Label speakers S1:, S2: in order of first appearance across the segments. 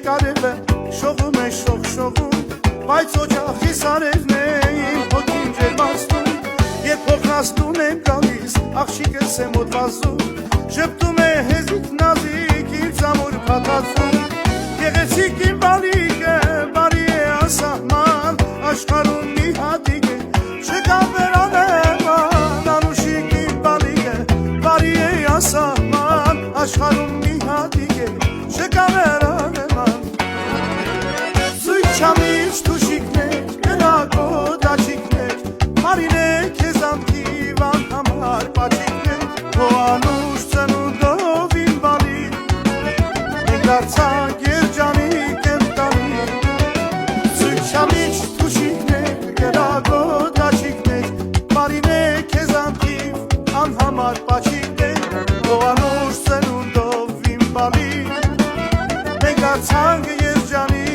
S1: երկարևը շողում է շողում, բայց օջախի սարերն էին հոգին ջերմացնում, երբ փոխնաստուն եմ գալիս, աղջիկս է մոտ վազում, շպտում է հեզիք նազիկ իր ծամուր փաթաթում, գեղեցիկ իմ բալիկը, բարի է անսահման, աշխարհում մի հատիկ է, չկա վերանեման, անուշիկ իմ բալիկը, բարի է անսահման, աշխարհում մի հատիկ է, չկա վերանեման, զույգչամիջ թուշիկներ, կրակոտ աչիկներ, հարին է քեզ անթիվ անհամար պաչիկներ, հո անուշ ծնունդով իմ բալիկ, մենք դարձանք երջանիկ ընտանիք, զույգչամիջ թուշիկներ, կրակոտ աչիկներ, հարին է քեզ անթիվ անհամար պաչիկներ, հո անուշ ծնունդով իմ բալիկ, մենք դարձանք երջանիկ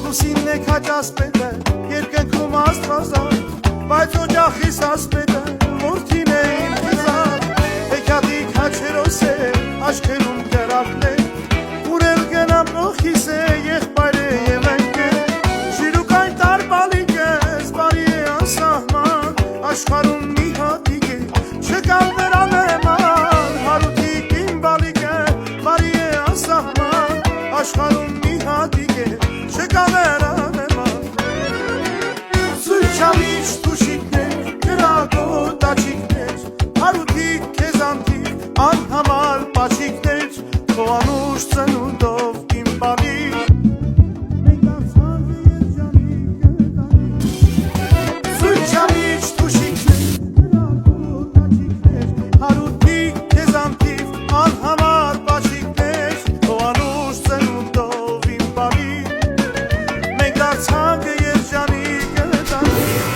S1: Լուսինն է քաջ ասպետը, երկնքում աստվածար, բայց օջախիս ասպետը, որդին է իմ քեզար, հեքիաթի քաչերոս է, աչքերում կրակներ, ուրել գնամ նոխիս է, եղբայր է և ընկեր, շիրուկայն տար բալիկ ես, բարի է անսահման, աշխարհում մի հատիկ է, չկան վերանեման, հարութիկ իմ բալիկ է, բարի է անսահման, աշխարհում մի հատիկ է, չկա վերանեման, զույգչամիջ թուշիկներ, կրակոտ աչիկներ, հարութիկ քեզ անթիվ, անհամար պաչիկներ, քո անուշ ծնունդով իմ բալիկ, մենք դարձանք երջանիկ ընտանիք, զույգչամիջ թուշիկներ, կրակոտ աչիկներ, հարութիկ քեզ անթիվ, անհամար պաչիկներ, քո անուշ ծնունդով իմ բալիկ, մենք դարձանք երջանիկ ընտանիք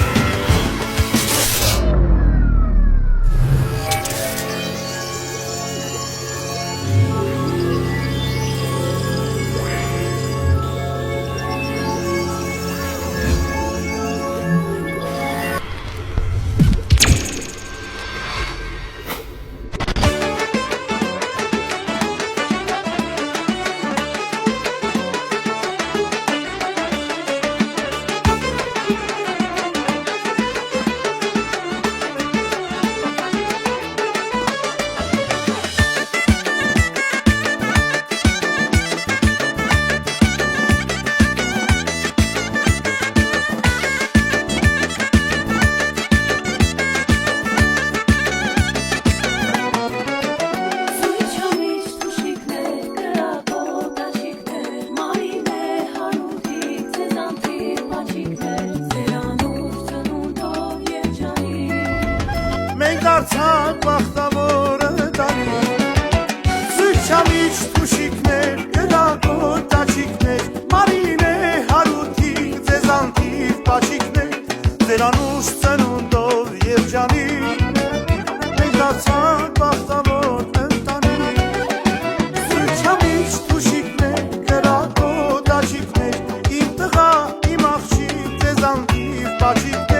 S1: Մենք դարձանք բախտավոր ընտանիք, զույգչամիջ թուշիկներ, կրակոտ աչիկներ, մարին է հարութիկ, ձեզ անթիվ պաչիկներ, ձեր անուշ ծնունդով երջանիկ, մենք դարձանք բախտավոր ընտանիք, զույգչամիջ թուշիկներ, կրակոտ աչիկներ, իմ տղա, իմ աղջիկ, ձեզ անթիվ պաչիկներ